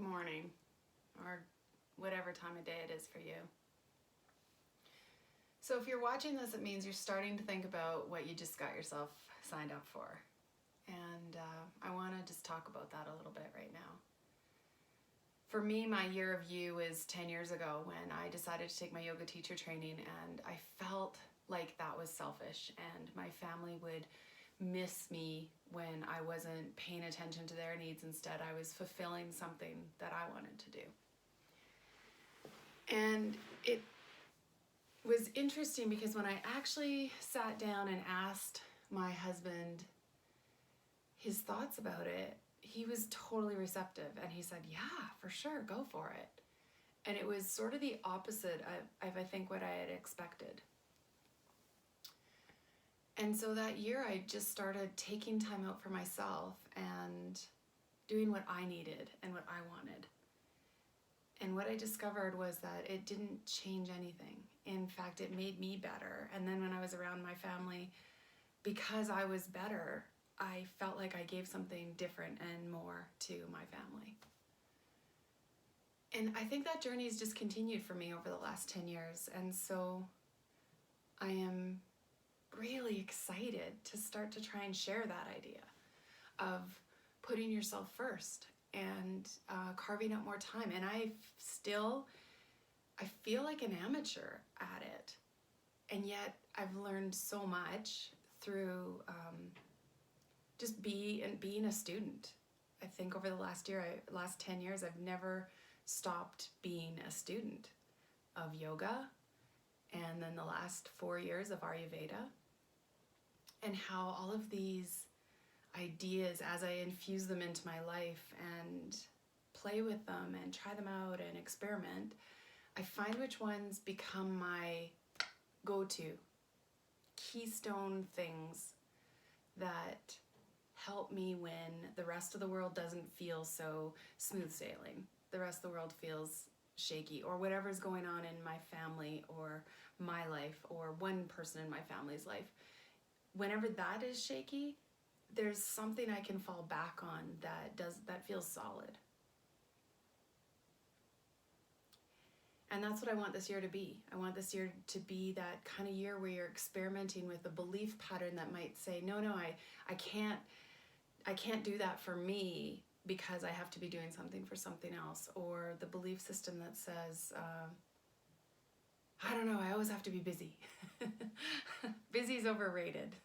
morning, or whatever time of day it is for you. So if you're watching this, it means you're starting to think about what you just got yourself signed up for. And I want to just talk about that a little bit right now. For me, my year of you is 10 years ago when I decided to take my yoga teacher training, and I felt like that was selfish and my family would miss me when I wasn't paying attention to their needs. Instead, I was fulfilling something that I wanted to do. And it was interesting because when I actually sat down and asked my husband his thoughts about it, he was totally receptive, and he said, yeah, for sure, go for it. And it was sort of the opposite of I think what I had expected. And so that year I just started taking time out for myself and doing what I needed and what I wanted. And what I discovered was that it didn't change anything. In fact, it made me better. And then when I was around my family, because I was better, I felt like I gave something different and more to my family. And I think that journey has just continued for me over the last 10 years. And so I am really excited to start to try and share that idea of putting yourself first and carving out more time. And I feel like an amateur at it. And yet I've learned so much through just being a student. I think over the last 10 years, I've never stopped being a student of yoga, and then the last 4 years of Ayurveda, and how all of these ideas, as I infuse them into my life and play with them and try them out and experiment, I find which ones become my go-to keystone things that help me when the rest of the world doesn't feel so smooth sailing. The rest of the world feels shaky, or whatever's going on in my family or my life or one person in my family's life. Whenever that is shaky, there's something I can fall back on that feels solid. And that's what I want this year to be. I want this year to be that kind of year where you're experimenting with a belief pattern that might say, no, I can't do that for me because I have to be doing something for something else. Or the belief system that says, I don't know, I always have to be busy. Busy's overrated.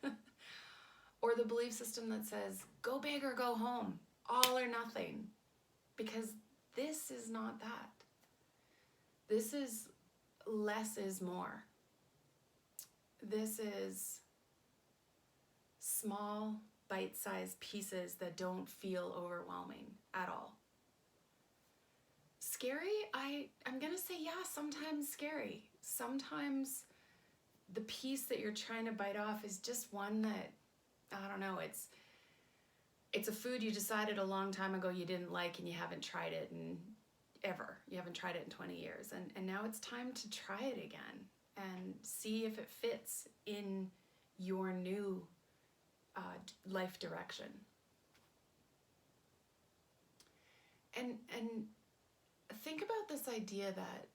Or the belief system that says, go big or go home, all or nothing. Because this is not that. This is less is more. This is small, bite-sized pieces that don't feel overwhelming at all. Scary? I'm going to say, yeah, sometimes scary. Sometimes the piece that you're trying to bite off is just one that, I don't know, it's a food you decided a long time ago you didn't like, and you haven't tried it you haven't tried it in 20 years. And now it's time to try it again and see if it fits in your new life direction. And think about this idea that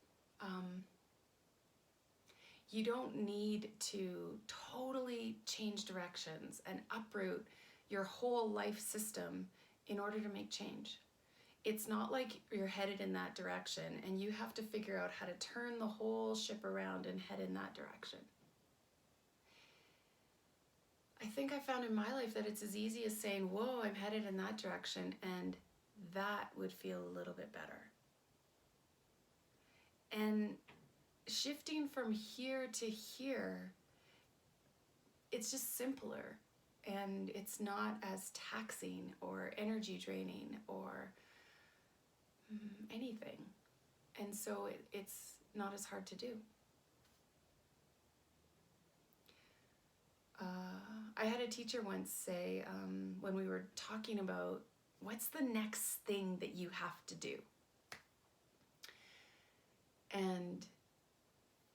you don't need to totally change directions and uproot your whole life system in order to make change. It's not like you're headed in that direction and you have to figure out how to turn the whole ship around and head in that direction. I think I found in my life that it's as easy as saying, whoa, I'm headed in that direction, and that would feel a little bit better. And shifting from here to here, it's just simpler, and it's not as taxing or energy draining or anything. And so it's not as hard to do. I had a teacher once say, when we were talking about what's the next thing that you have to do. And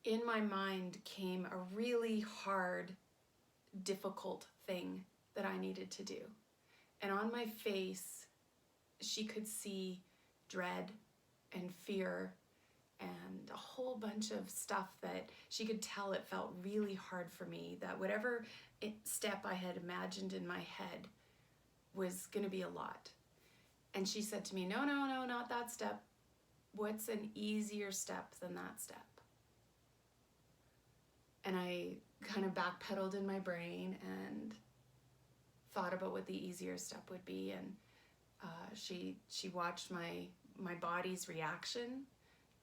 in my mind came a really hard, difficult thing that I needed to do. And on my face, she could see dread and fear and a whole bunch of stuff that she could tell it felt really hard for me, that whatever step I had imagined in my head was going to be a lot. And she said to me, no, not that step. What's an easier step than that step? And I kind of backpedaled in my brain and thought about what the easier step would be. And she watched my body's reaction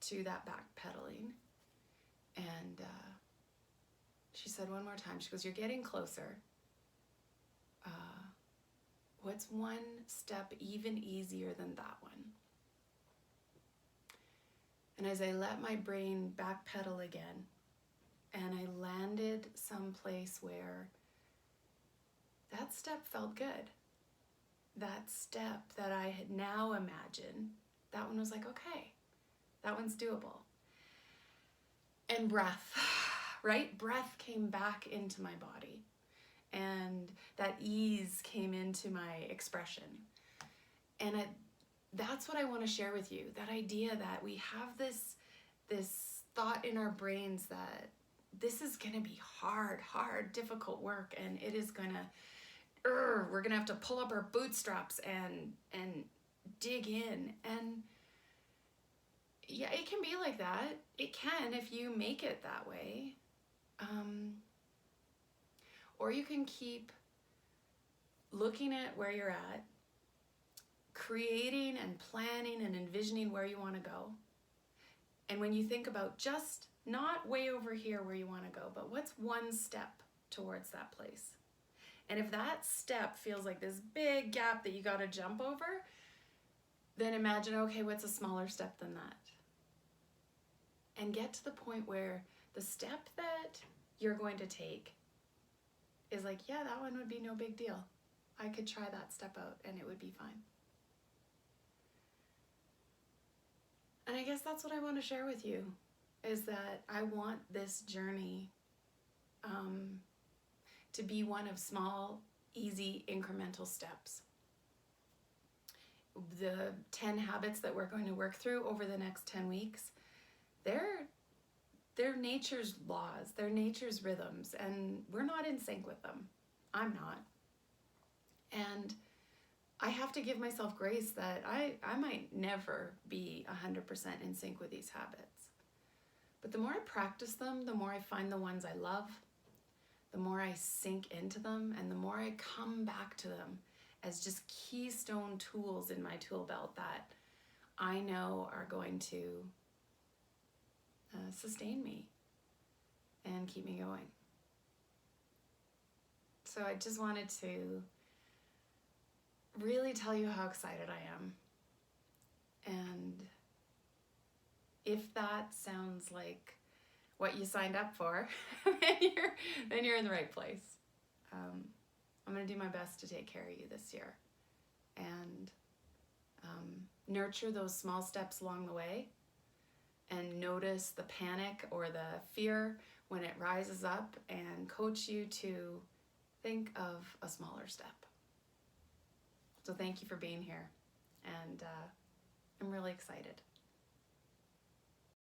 to that backpedaling. And she said one more time, she goes, you're getting closer. What's one step even easier than that one? And as I let my brain backpedal again, and I landed someplace where that step felt good. That step that I had now imagined, that one was like, okay, that one's doable. And breath, right? Breath came back into my body. And that ease came into my expression. And that's what I want to share with you. That idea that we have this thought in our brains that this is going to be hard, difficult work, and it is going to, we're going to have to pull up our bootstraps and dig in. And yeah, it can be like that. It can if you make it that way. Or you can keep looking at where you're at, creating and planning and envisioning where you want to go. And when you think about just not way over here where you want to go, but what's one step towards that place? And if that step feels like this big gap that you got to jump over, then imagine, okay, what's a smaller step than that? And get to the point where the step that you're going to take is like, yeah, that one would be no big deal. I could try that step out and it would be fine. And I guess that's what I want to share with you, is that I want this journey to be one of small, easy, incremental steps. The 10 habits that we're going to work through over the next 10 weeks, they're nature's laws, they're nature's rhythms, and we're not in sync with them. I'm not. And I have to give myself grace that I might never be 100% in sync with these habits. But the more I practice them, the more I find the ones I love, the more I sink into them, and the more I come back to them as just keystone tools in my tool belt that I know are going to sustain me and keep me going. So I just wanted to really tell you how excited I am. And if that sounds like what you signed up for, then you're in the right place. I'm going to do my best to take care of you this year and nurture those small steps along the way, and notice the panic or the fear when it rises up, and coach you to think of a smaller step. So thank you for being here, and I'm really excited.